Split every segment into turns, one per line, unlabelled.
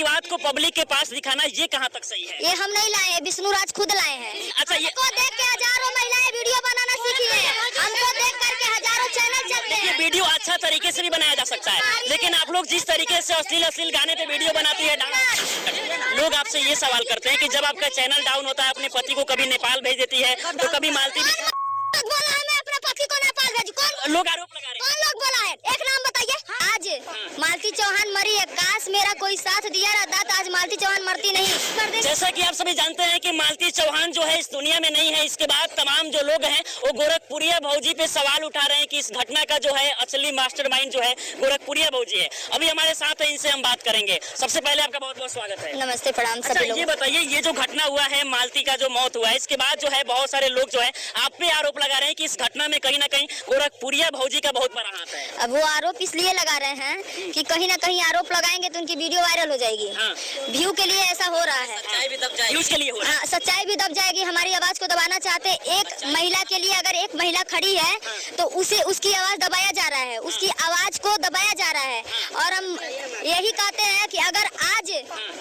विवाद को पब्लिक के पास दिखाना ये कहाँ तक सही है?
ये हम नहीं लाए हैं, विष्णु राज खुद लाए हैं।
अच्छा, ये
हमको देख के हजारों महिलाएं वीडियो बनाना सीखी है, हमको देख करके हजारों चैनल चलते
ये
हैं।
वीडियो अच्छा तरीके से भी बनाया जा सकता है, लेकिन आप लोग जिस तरीके से अश्लील गाने पे वीडियो बनाती है, लोग आपसे ये सवाल करते हैं कि जब आपका चैनल डाउन होता है, अपने पति को कभी नेपाल भेज देती है, तो कभी मालती भी
बोला है मैं अपने पति को नेपाल भेजूं? कौन
लोग आरोप लगा रहे हैं।
कौन लोग बोला है? एक नाम बताइए। आज मालती चौहान मरी है, काश मेरा कोई साथ दिया रहता तो आज मालती चौहान मरती नहीं।
जैसा कि आप सभी जानते हैं कि मालती चौहान जो है इस दुनिया में नहीं है। इसके बाद तमाम जो लोग हैं वो गोरखपुरिया भौजी पे सवाल उठा रहे हैं कि इस घटना का जो है असली मास्टरमाइंड जो है गोरखपुरिया भौजी है। अभी हमारे साथ है, इनसे हम बात करेंगे। सबसे पहले आपका बहुत बहुत स्वागत है।
नमस्ते, प्रणाम
अच्छा,
सभी लोग।
ये बताइए, ये जो घटना हुआ है, मालती का जो मौत हुआ है, इसके बाद जो है बहुत सारे लोग जो है आप पे आरोप लगा रहे हैं कि इस घटना में कहीं ना कहीं गोरखपुरिया भौजी का बहुत बड़ा हाथ है।
अब वो आरोप इसलिए लगा रहे हैं कि कहीं ना कहीं आरोप लगाएंगे तो उनकी वीडियो वायरल हो जाएगी।
हाँ।
व्यू के लिए ऐसा हो रहा है।
न्यूज के लिए हो रहा है।
हाँ, सच्चाई भी दब जाएगी। हमारी आवाज को दबाना चाहते एक महिला के लिए, अगर एक महिला खड़ी है तो उसे उसकी आवाज दबाया जा रहा है, उसकी आवाज को दबाया जा रहा है। और हम यही कहते हैं कि अगर आज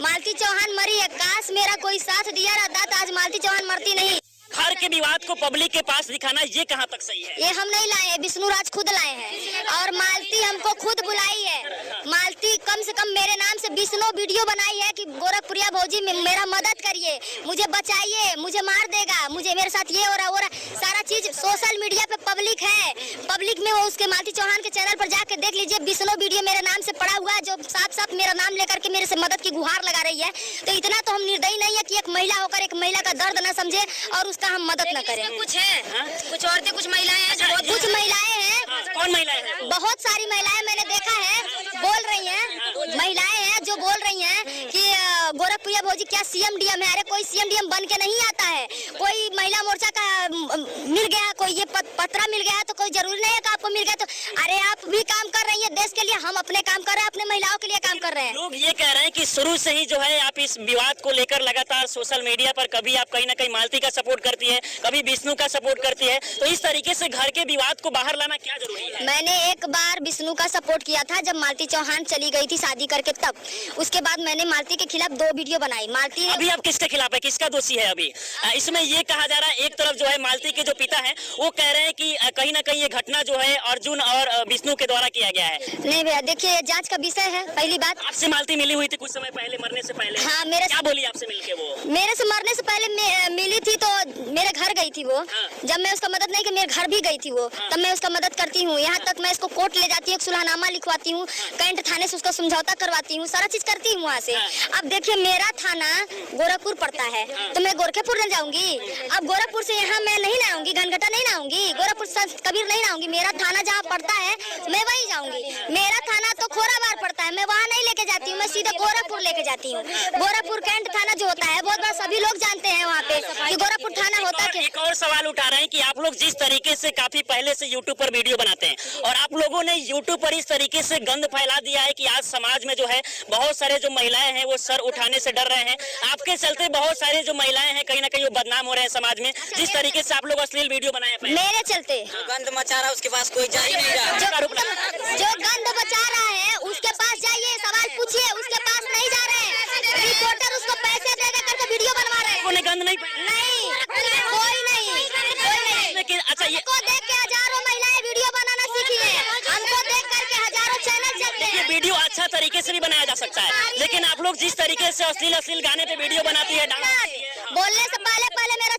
मालती चौहान मरी है, काश मेरा कोई साथ दिया रहता तो आज मालती चौहान मरती नहीं।
घर के विवाद को पब्लिक के पास दिखाना ये कहाँ तक सही है?
ये हम नहीं लाए हैं, विष्णु राज खुद लाए हैं। और मालती हमको खुद बुलाई है। मालती कम से कम मेरे नाम से विष्णु वीडियो बनाई है कि गोरखपुरिया भौजी मेरा मदद करिए, मुझे बचाइए, मुझे मार देगा, मुझे मेरे साथ ये हो रहा सारा चीज सोशल मीडिया पे पब्लिक है। पब्लिक में वो उसके मालती चौहान के चैनल पर जाके देख लीजिए, विष्णु वीडियो मेरे नाम से पड़ा हुआ है, जो साफ साफ मेरा नाम लेकर के मेरे से मदद की गुहार लगा रही है। तो इतना तो हम निर्दयी नहीं है कि एक महिला होकर एक महिला का दर्द न समझे और उसका हम मदद न करें।
कुछ है, कुछ औरतें, कुछ महिलाएं हैं,
कुछ महिलाएं हैं।
कौन महिलाएं हैं?
बहुत सारी महिलाएं मैंने देखा है, बोल रही हैं, महिलाएं हैं जो बोल रही हैं कि गोरखपुरिया भौजी क्या सीएम डीएम है। अरे कोई सीएम डीएम बन के नहीं आता है। कोई महिला मोर्चा का मिल गया, कोई ये पत्रा मिल गया तो कोई जरूरी नहीं है कि आपको मिल गया तो अरे आप भी काम कर रही है देश के लिए, हम अपने काम कर रहे हैं, अपने महिलाओं के लिए काम कर रहे हैं।
लोग ये कह रहे हैं कि शुरू से ही जो है आप इस विवाद को लेकर लगातार सोशल मीडिया पर कभी आप कहीं ना कहीं मालती का सपोर्ट करती है, कभी विष्णु का सपोर्ट करती है, तो इस तरीके से घर के विवाद को बाहर लाना क्या जरूरी है?
मैंने एक बार विष्णु का सपोर्ट किया था जब मालती चौहान चली गई थी शादी करके, तब उसके बाद मैंने मालती के खिलाफ 2 वीडियो बनाई। मालती
अभी आप किसके खिलाफ है, किसका दोषी है? अभी इसमें ये कहा जा रहा है, एक तरफ जो है मालती के जो पिता है वो कह रहे हैं कि कहीं ना कहीं ये घटना जो है अर्जुन और विष्णु के द्वारा किया गया है।
नहीं भैया, देखिए जांच का विषय है। पहली बात,
आपसे मालती मिली हुई थी कुछ समय पहले, मरने से पहले?
हाँ,
क्या बोली आपसे मिलके वो?
मेरे से मरने से पहले मिली थी तो मेरे घर गई थी वो। जब मैं उसका मदद नहीं की, मेरे घर भी गई थी वो, तब मैं उसका मदद करती हूँ। यहाँ तक मैं इसको कोर्ट ले जाती हूँ, सुलहनामा लिखवाती हूँ, कैंट थाने से उसका समझौता करवाती हूँ, सारा चीज करती हूँ वहाँ से। अब देखिए मेरा थाना गोरखपुर पड़ता है तो मैं गोरखपुर न जाऊंगी। अब गोरखपुर से यहाँ मैं नहीं लाऊंगी, घनघटा नहीं लाऊंगी, गोरखपुर कबीर नहीं लाऊंगी। मेरा थाना जहाँ पड़ता है मैं वही जाऊंगी। मेरा थाना तो खोराबार पड़ता है, मैं वहाँ नहीं लेके जाती हूँ, मैं सीधे गोरखपुर लेके जाती हूँ। गोरखपुर कैंट थाना जो होता है बहुत बड़ा, सभी लोग जानते हैं वहाँ पे कि गोरखपुर थाना होता है।
एक और सवाल उठा रहे हैं कि आप लोग जिस तरीके से काफी पहले से यूट्यूब पर वीडियो बनाते हैं और आप लोगों ने यूट्यूब पर इस तरीके से गंद फैला दिया है कि आज समाज में जो है बहुत सारे जो महिलाएं हैं वो सर उठाने से डर रहे हैं। आपके चलते बहुत सारे जो महिलाएं हैं कहीं ना कहीं वो बदनाम हो रहे हैं समाज में, जिस तरीके से आप लोग अश्लील वीडियो बनाए हैं।
मेरे चलते
गंद मचा रहा, उसके पास कोई जा ही नहीं रहा।
जो गंद बचा रहा है उसके पास जाइए, सवाल पूछिए, उसके पास नहीं जा रहे हैं। रिपोर्टर उसको पैसे दे दे करके वीडियो बनवा रहे हैं।
उन्हें गंद नहीं
कोई नहीं।
लेकिन अच्छा, ये
देख के हजारों महिलाएं वीडियो बनाना सीखी है, हमको देख करके हजारों चैनल चलते हैं।
वीडियो अच्छा तरीके से भी बनाया जा सकता है, लेकिन आप लोग जिस तरीके से अश्लील गाने पे वीडियो बनाती है,
बोलने से पहले मेरा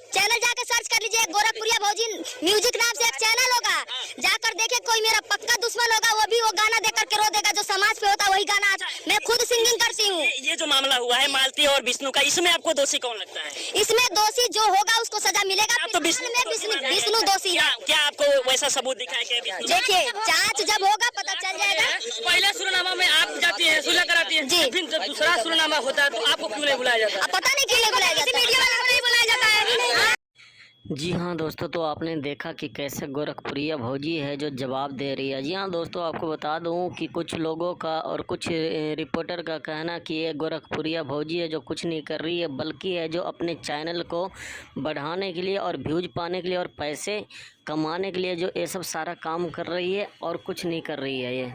चैनल जाके सर्च कर लीजिए, गोरखपुरिया भौजी म्यूजिक नाम से एक चैनल होगा, जाकर देखे। कोई मेरा पक्का दुश्मन होगा वो भी वो गाना देख करके रो देगा, जो समाज पे होता वही गाना। मैं खुद सिंगिंग करती हूँ।
ये जो मामला हुआ है मालती और विष्णु का, इसमें आपको दोषी कौन लगता है?
इसमें दोषी जो होगा उसको सजा मिलेगा।
तो
विष्णु दोषी है।
क्या आपको वैसा सबूत दिखा है?
देखिए जांच जब होगा पता चल जाएगा।
पहले सुरनामा में आप जाती है, सुलह कराती है
जी।
फिर जब दूसरा सुरनामा होता है तो आपको क्यों नहीं बुलाया जाता?
अब पता नहीं क्यों नहीं बुलाया जाता, मीडिया वाला को नहीं बुलाया जाता है।
जी हाँ दोस्तों, तो आपने देखा कि कैसे गोरखपुरिया भौजी है जो जवाब दे रही है। जी हाँ दोस्तों, आपको बता दूं कि कुछ लोगों का और कुछ रिपोर्टर का कहना कि ये गोरखपुरिया भौजी है जो कुछ नहीं कर रही है, बल्कि है जो अपने चैनल को बढ़ाने के लिए और व्यूज पाने के लिए और पैसे कमाने के लिए जो ये सब सारा काम कर रही है और कुछ नहीं कर रही है ये।